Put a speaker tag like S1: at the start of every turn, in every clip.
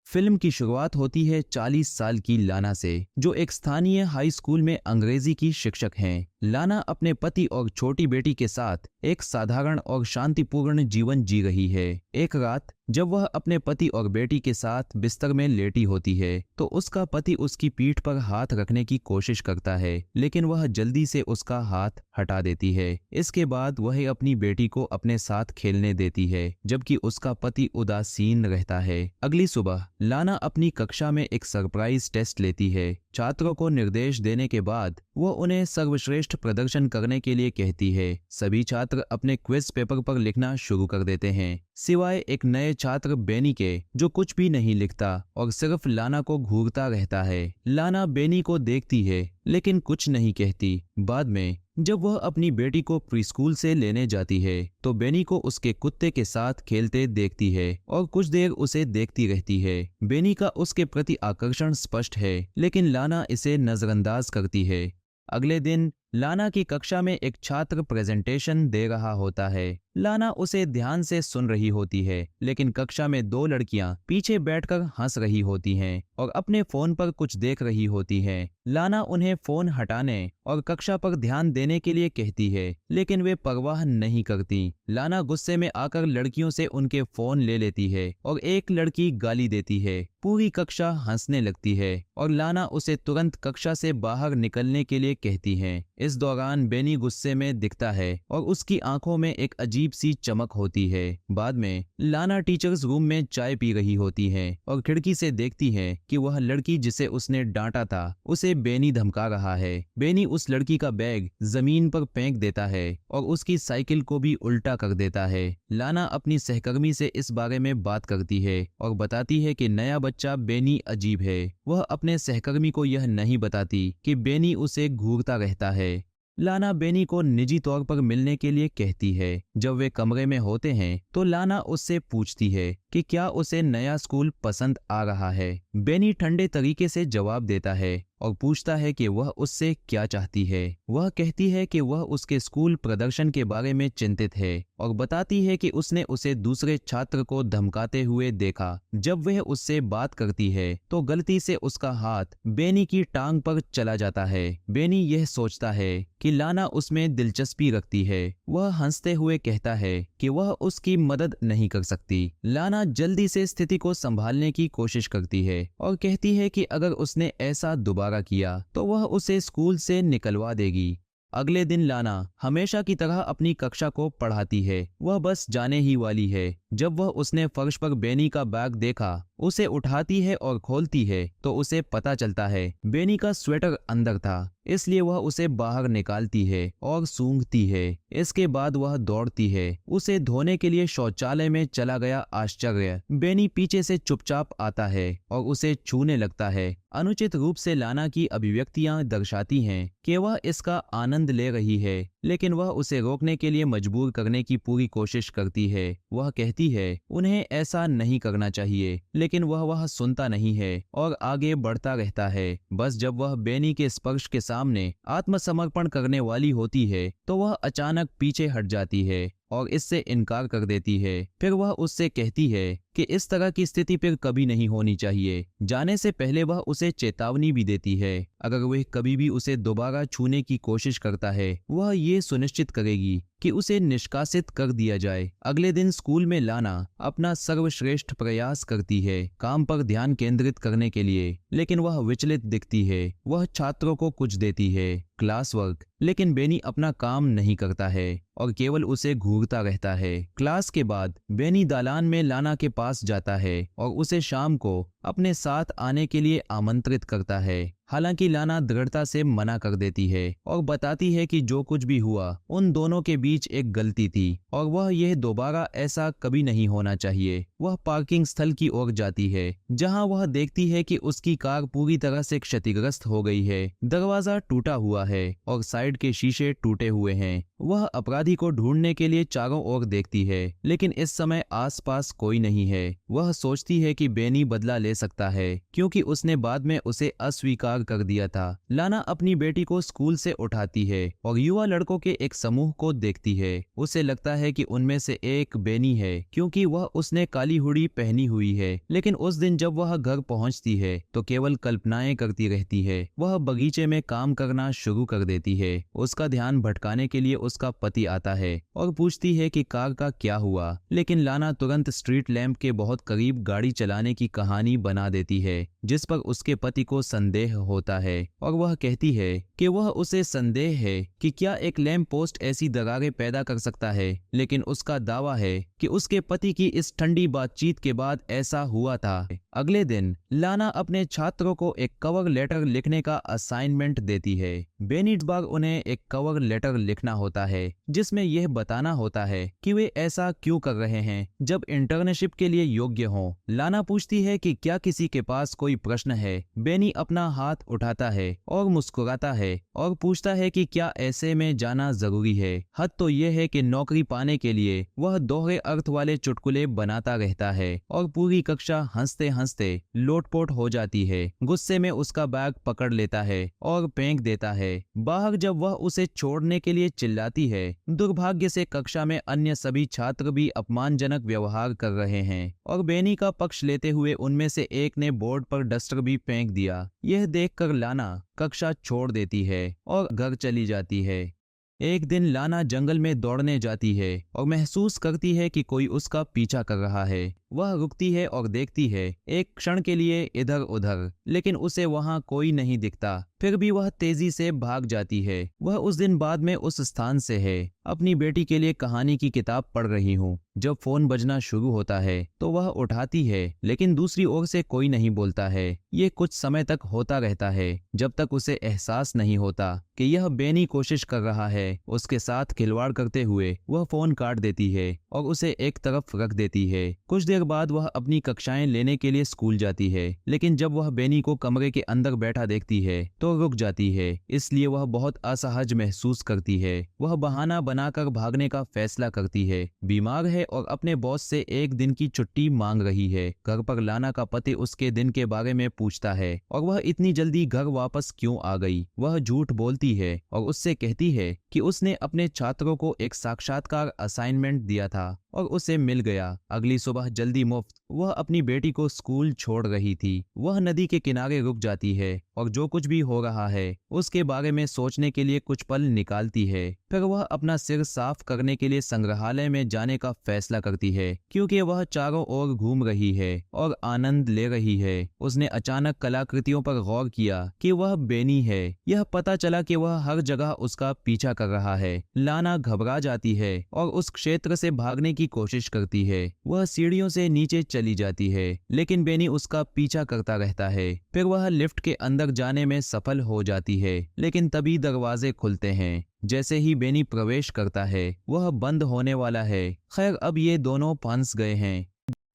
S1: Film की शुरुआत होती है 40 साल की लाना से, जो एक स्थानीय हाई स्कूल में अंग्रेजी की शिक्षक हैं। लाना अपने पति और छोटी बेटी के साथ एक साधारण और शांतिपूर्ण जीवन जी रही है। एक रात जब वह अपने पति और बेटी के साथ बिस्तर में लेटी होती है तो उसका पति उसकी पीठ पर हाथ रखने की कोशिश करता है, लेकिन वह जल्दी से उसका हाथ हटा देती है। इसके बाद वह अपनी बेटी को अपने साथ खेलने देती है, जबकि उसका पति उदासीन रहता है। अगली सुबह लाना अपनी कक्षा में एक सरप्राइज टेस्ट लेती है। छात्रों को निर्देश देने के बाद वो उन्हें सर्वश्रेष्ठ प्रदर्शन करने के लिए कहती है। सभी छात्र अपने क्विज पेपर पर लिखना शुरू कर देते हैं, सिवाय एक नए छात्र बेनी के, जो कुछ भी नहीं लिखता और सिर्फ लाना को घूरता रहता है। लाना बेनी को देखती है लेकिन कुछ नहीं कहती। बाद में जब वह अपनी बेटी को प्रीस्कूल से लेने जाती है तो बेनी को उसके कुत्ते के साथ खेलते देखती है और कुछ देर उसे देखती रहती है। बेनी का उसके प्रति आकर्षण स्पष्ट है, लेकिन लाना इसे नजरअंदाज करती है। अगले दिन लाना की कक्षा में एक छात्र प्रेजेंटेशन दे रहा होता है। लाना उसे ध्यान से सुन रही होती है, लेकिन कक्षा में दो लड़कियां पीछे बैठकर हंस रही होती हैं और अपने फोन पर कुछ देख रही होती हैं। लाना उन्हें फोन हटाने और कक्षा पर ध्यान देने के लिए कहती है, लेकिन वे परवाह नहीं करती। लाना गुस्से में आकर लड़कियों से उनके फोन ले लेती है और एक लड़की गाली देती है। पूरी कक्षा हंसने लगती है और लाना उसे तुरंत कक्षा से बाहर निकलने के लिए कहती है। इस दौरान बेनी गुस्से में दिखता है और उसकी आंखों में एक अजीब सी चमक होती है। बाद में लाना टीचर्स रूम में चाय पी रही होती है और खिड़की से देखती है कि वह लड़की जिसे उसने डांटा था उसे बेनी धमका रहा है। बेनी उस लड़की का बैग जमीन पर फेंक देता है और उसकी साइकिल को भी उल्टा कर देता है। लाना अपनी सहकर्मी से इस बारे में बात करती है और बताती है कि नया बच्चा बेनी अजीब है। वह अपने सहकर्मी को यह नहीं बताती कि बेनी उसे घूरता रहता है। लाना बेनी को निजी तौर पर मिलने के लिए कहती है। जब वे कमरे में होते हैं तो लाना उससे पूछती है कि क्या उसे नया स्कूल पसंद आ रहा है। बेनी ठंडे तरीके से जवाब देता है और पूछता है कि वह उससे क्या चाहती है। वह कहती है कि वह उसके स्कूल प्रदर्शन के बारे में चिंतित है और बताती है कि उसने उसे दूसरे छात्र को धमकाते हुए देखा। जब वह उससे बात करती है तो गलती से उसका हाथ बेनी की टांग पर चला जाता है। बेनी यह सोचता है कि लाना उसमें दिलचस्पी रखती है। वह हंसते हुए कहता है कि वह उसकी मदद नहीं कर सकती। लाना जल्दी से स्थिति को संभालने की कोशिश करती है और कहती है कि अगर उसने ऐसा दोबारा किया तो वह उसे स्कूल से निकलवा देगी। अगले दिन लाना हमेशा की तरह अपनी कक्षा को पढ़ाती है। वह बस जाने ही वाली है जब वह उसने फर्श पर बेनी का बैग देखा। उसे उठाती है और खोलती है तो उसे पता चलता है बेनी का स्वेटर अंदर था, इसलिए वह उसे बाहर निकालती है और सूंघती है। इसके बाद वह दौड़ती है। उसे धोने के लिए शौचालय में चला गया आश्चर्य बेनी पीछे से चुपचाप आता है और उसे छूने लगता है। अनुचित रूप से लाना की अभिव्यक्तियां दर्शाती हैं कि वह इसका आनंद ले रही है, लेकिन वह उसे रोकने के लिए मजबूर करने की पूरी कोशिश करती है। वह कहती है उन्हें ऐसा नहीं करना चाहिए, लेकिन वह सुनता नहीं है और आगे बढ़ता रहता है। बस जब वह बेनी के स्पर्श के सामने आत्मसमर्पण करने वाली होती है तो वह अचानक पीछे हट जाती है और इससे इनकार कर देती है। फिर वह उससे कहती है कि इस तरह की स्थिति फिर कभी नहीं होनी चाहिए। जाने से पहले वह उसे चेतावनी भी देती है, अगर वह कभी भी उसे दोबारा छूने की कोशिश करता है वह ये सुनिश्चित करेगी कि उसे निष्कासित कर दिया जाए। अगले दिन स्कूल में लाना अपना सर्वश्रेष्ठ प्रयास करती है काम पर ध्यान केंद्रित करने के लिए, लेकिन वह विचलित दिखती है। वह छात्रों को कुछ देती है, क्लास वर्क, लेकिन बेनी अपना काम नहीं करता है और केवल उसे घूरता रहता है। क्लास के बाद बेनी दालान में लाना के पास जाता है और उसे शाम को अपने साथ आने के लिए आमंत्रित करता है। हालांकि लाना दृढ़ता से मना कर देती है और बताती है कि जो कुछ भी हुआ उन दोनों के बीच एक गलती थी और वह यह दोबारा ऐसा कभी नहीं होना चाहिए। वह पार्किंग स्थल की ओर जाती है जहां वह देखती है कि उसकी कार पूरी तरह से क्षतिग्रस्त हो गई है। दरवाजा टूटा हुआ है और साइड के शीशे टूटे हुए हैं। वह अपराधी को ढूंढने के लिए चारों ओर देखती है, लेकिन इस समय आसपास कोई नहीं है। वह सोचती है कि बेनी बदला ले सकता है क्योंकि उसने बाद में उसे अस्वीकार गिरफ्तार कर दिया था। लाना अपनी बेटी को स्कूल से उठाती है और युवा लड़कों के एक समूह को देखती है। उसे लगता है कि उनमें से एक बेनी है, क्योंकि वह उसने काली हुडी पहनी हुई है। लेकिन उस दिन जब वह घर पहुंचती है तो केवल कल्पनाएं करती रहती है। वह बगीचे में काम करना शुरू कर देती है। उसका ध्यान भटकाने के लिए उसका पति आता है और पूछती है कि कार का क्या हुआ, लेकिन लाना तुरंत स्ट्रीट लैंप के बहुत करीब गाड़ी चलाने की कहानी बना देती है, जिस पर उसके पति को संदेह होता है और वह कहती है कि वह उसे संदेह है कि क्या एक लैंप पोस्ट ऐसी दरारें पैदा कर सकता है। लेकिन उसका दावा है कि उसके पति की इस ठंडी बातचीत के बाद ऐसा हुआ था। अगले दिन लाना अपने छात्रों को एक कवर लेटर लिखने का असाइनमेंट देती है। बेनी इस बार उन्हें एक कवर लेटर लिखना होता है जिसमें यह बताना होता है कि वे ऐसा क्यों कर रहे हैं जब इंटर्नशिप के लिए योग्य हों। लाना पूछती है कि क्या किसी के पास कोई प्रश्न है। बेनी अपना हाथ उठाता है और मुस्कुराता है और पूछता है कि क्या ऐसे में जाना जरूरी है। हद तो यह है कि नौकरी पाने के लिए वह दोहरे अर्थ वाले चुटकुले बनाता रहता है और पूरी कक्षा हंसते हंसते लोटपोट हो जाती है। गुस्से में उसका बैग पकड़ लेता है और फेंक देता है। बाहर जब वह उसे छोड़ने के लिए चिल्लाती है, दुर्भाग्य से कक्षा में अन्य सभी छात्र भी अपमानजनक व्यवहार कर रहे हैं और बेनी का पक्ष लेते हुए उनमें से एक ने बोर्ड पर डस्टर भी फेंक दिया। यह देखकर लाना कक्षा छोड़ देती है और घर चली जाती है। एक दिन लाना जंगल में दौड़ने जाती है और महसूस करती है कि कोई उसका पीछा कर रहा है। वह रुकती है और देखती है एक क्षण के लिए इधर उधर, लेकिन उसे वहां कोई नहीं दिखता। फिर भी वह तेजी से भाग जाती है। वह उस दिन बाद में उस स्थान से है। अपनी बेटी के लिए कहानी की किताब पढ़ रही हूँ। जब फोन बजना शुरू होता है तो वह उठाती है, लेकिन दूसरी ओर से कोई नहीं बोलता है। ये कुछ समय तक होता रहता है जब तक उसे एहसास नहीं होता कि यह बेनी कोशिश कर रहा है। उसके साथ खिलवाड़ करते हुए वह फोन काट देती है और उसे एक तरफ रख देती है। कुछ देर बाद वह अपनी कक्षाएं लेने के लिए स्कूल जाती है, लेकिन जब वह बेनी को कमरे के अंदर बैठा देखती है तो रुक जाती है। इसलिए वह बहुत असहज महसूस करती है। वह बहाना बनाकर भागने का फैसला करती है। बीमार है और अपने बॉस से एक दिन की छुट्टी मांग रही है। घर पर लाना का पति उसके दिन के बारे में पूछता है और वह इतनी जल्दी घर वापस क्यों आ गई। वह झूठ बोलती है और उससे कहती है कि उसने अपने छात्रों को एक साक्षात्कार असाइनमेंट दिया था और उसे मिल गया। अगली सुबह जल्दी मुफ्त वह अपनी बेटी को स्कूल छोड़ रही थी। वह नदी के किनारे रुक जाती है और जो कुछ भी हो रहा है उसके बारे में सोचने के लिए कुछ पल निकालती है। फिर वह अपना सिर साफ करने के लिए संग्रहालय में जाने का फैसला करती है, क्योंकि वह चारों ओर घूम रही है और आनंद ले रही है। उसने अचानक कलाकृतियों पर गौर किया कि वह बेनी है। यह पता चला कि वह हर जगह उसका पीछा कर रहा है। लाना घबरा जाती है और उस क्षेत्र से भागने की कोशिश करती है। वह सीढ़ियों से नीचे चली जाती है, लेकिन बेनी उसका पीछा करता रहता है। फिर वह लिफ्ट के अंदर जाने में सफल हो जाती है, लेकिन तभी दरवाजे खुलते हैं। जैसे ही बेनी प्रवेश करता है वह बंद होने वाला है। खैर, अब ये दोनों फंस गए हैं।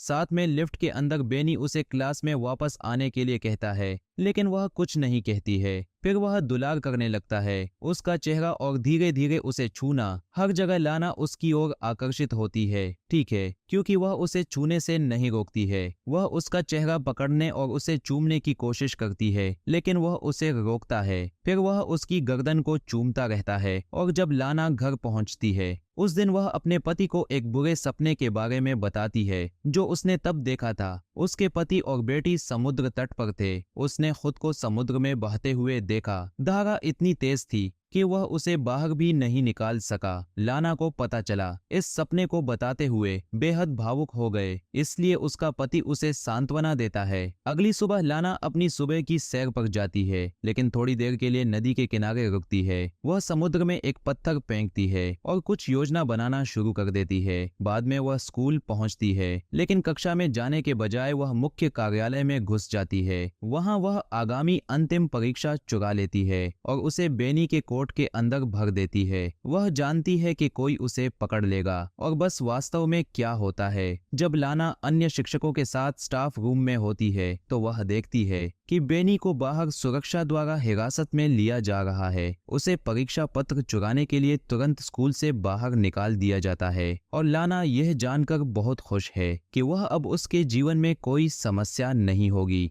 S1: साथ में लिफ्ट के अंदर बेनी उसे क्लास में वापस आने के लिए कहता है, लेकिन वह कुछ नहीं कहती है। फिर वह दुलार करने लगता है उसका चेहरा और धीरे धीरे उसे छूना। हर जगह लाना उसकी ओर आकर्षित होती है। ठीक है, क्योंकि वह उसे छूने से नहीं रोकती है। वह उसका चेहरा पकड़ने और उसे चूमने की कोशिश करती है, लेकिन वह उसे रोकता है। फिर वह उसकी गर्दन को चूमता रहता है और जब लाना घर पहुंचती है उस दिन वह अपने पति को एक बुरे सपने के बारे में बताती है जो उसने तब देखा था। उसके पति और बेटी समुद्र तट पर थे। उसने खुद को समुद्र में बहते हुए देखा। धारा इतनी तेज थी कि वह उसे बाहर भी नहीं निकाल सका। लाना को पता चला। इस सपने को बताते हुए बेहद भावुक हो गए, इसलिए उसका पति उसे सांत्वना देता है। अगली सुबह लाना अपनी सुबह की सैर पर जाती है, लेकिन थोड़ी देर के लिए नदी के किनारे रुकती है। वह समुद्र में एक पत्थर फेंकती है और कुछ योजना बनाना शुरू कर देती है। बाद में वह स्कूल पहुंचती है, लेकिन कक्षा में जाने के बजाय वह मुख्य कार्यालय में घुस जाती है। वहां वह आगामी अंतिम परीक्षा चुरा लेती है और उसे बेनी के कोट के अंदर भर देती है। वह जानती है कि कोई उसे पकड़ लेगा। और बस वास्तव में क्या होता है, जब लाना अन्य शिक्षकों के साथ स्टाफ रूम में होती है तो वह देखती है कि बेनी को बाहर सुरक्षा द्वारा हिरासत में लिया जा रहा है। उसे परीक्षा पत्र चुराने के लिए तुरंत स्कूल से बाहर निकाल दिया जाता है और लाना यह जानकर बहुत खुश है कि वह अब उसके जीवन में कोई समस्या नहीं होगी।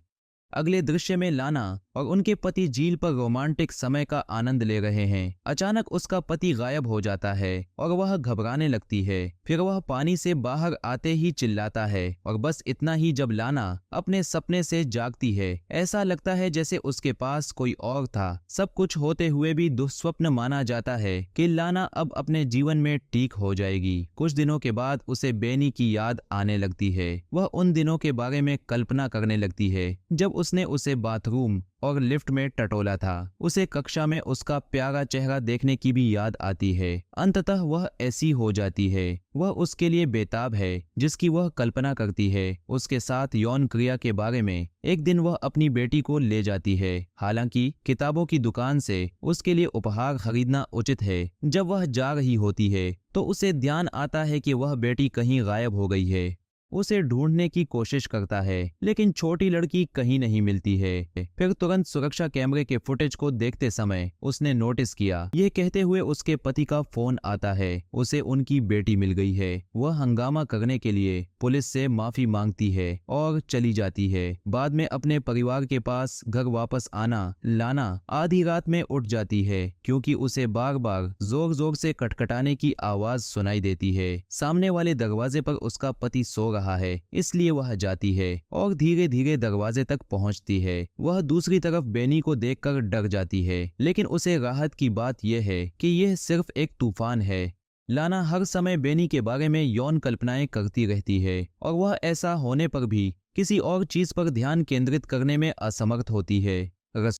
S1: अगले दृश्य में लाना और उनके पति झील पर रोमांटिक समय का आनंद ले रहे हैं। अचानक उसका पति गायब हो जाता है और वह घबराने लगती है। फिर वह पानी से बाहर आते ही चिल्लाता है और बस इतना ही। जब लाना अपने सपने से जागती है, ऐसा लगता है जैसे उसके पास कोई और था। सब कुछ होते हुए भी दुस्वप्न माना जाता है कि लाना अब अपने जीवन में ठीक हो जाएगी। कुछ दिनों के बाद उसे बेनी की याद आने लगती है। वह उन दिनों के बारे में कल्पना करने लगती है जब उसने उसे बाथरूम और लिफ्ट में टटोला था। उसे कक्षा में उसका प्यारा चेहरा देखने की भी याद आती है। अंततः वह ऐसी हो जाती है। वह उसके लिए बेताब है जिसकी वह कल्पना करती है। उसके साथ यौन क्रिया के बारे में एक दिन वह अपनी बेटी को ले जाती है। हालांकि किताबों की दुकान से उसके लिए उपहार खरीदना उचित है। जब वह जा रही होती है तो उसे ध्यान आता है कि वह बेटी कहीं गायब हो गई है। उसे ढूंढने की कोशिश करता है लेकिन छोटी लड़की कहीं नहीं मिलती है। फिर तुरंत सुरक्षा कैमरे के फुटेज को देखते समय उसने नोटिस किया। यह कहते हुए उसके पति का फोन आता है। उसे उनकी बेटी मिल गई है। वह हंगामा करने के लिए पुलिस से माफी मांगती है और चली जाती है। बाद में अपने परिवार के पास घर वापस आना लाना आधी रात में उठ जाती है क्योंकि उसे बार बार जोर जोर से खटखटाने की आवाज सुनाई देती है। सामने वाले दरवाजे पर उसका पति सो रहा है, इसलिए वह जाती है और धीरे धीरे दरवाजे तक पहुंचती है। वह दूसरी तरफ बेनी को देखकर डर जाती है, लेकिन उसे राहत की बात यह है कि यह सिर्फ एक तूफान है। लाना हर समय बेनी के बारे में यौन कल्पनाएं करती रहती है और वह ऐसा होने पर भी किसी और चीज पर ध्यान केंद्रित करने में असमर्थ होती है।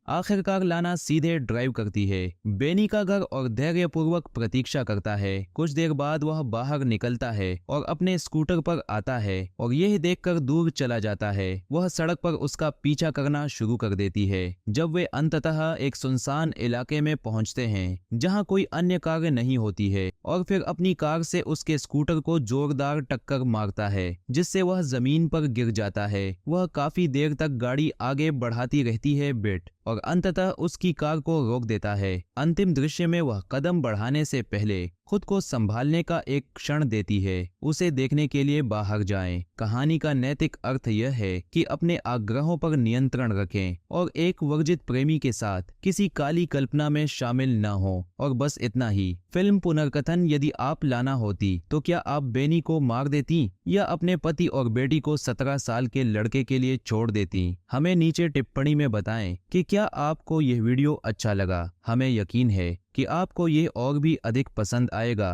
S1: आखिरकार लाना सीधे ड्राइव करती है बेनी का घर और धैर्यपूर्वक प्रतीक्षा करता है। कुछ देर बाद वह बाहर निकलता है और अपने स्कूटर पर आता है और यह देखकर दूर चला जाता है। वह सड़क पर उसका पीछा करना शुरू कर देती है। जब वे अंततः एक सुनसान इलाके में पहुंचते हैं जहां कोई अन्य कार नहीं होती है और फिर अपनी कार से उसके स्कूटर को जोरदार टक्कर मारता है जिससे वह जमीन पर गिर जाता है। वह काफी देर तक गाड़ी आगे बढ़ाती रहती है और अंततः उसकी कार को रोक देता है। अंतिम दृश्य में वह कदम बढ़ाने से पहले खुद को संभालने का एक क्षण देती है। उसे देखने के लिए बाहर जाएं। कहानी का नैतिक अर्थ यह है कि अपने आग्रहों पर नियंत्रण रखें और एक वर्जित प्रेमी के साथ किसी काली कल्पना में शामिल न हो। और बस इतना ही। फिल्म पुनर्कथन: यदि आप लाना होती तो क्या आप बेनी को मार देती या अपने पति और बेटी को 17 साल के लड़के के लिए छोड़ देती? हमें नीचे टिप्पणी में बताएं कि क्या आपको यह वीडियो अच्छा लगा। हमें यकीन है कि आपको ये और भी अधिक पसंद आएगा।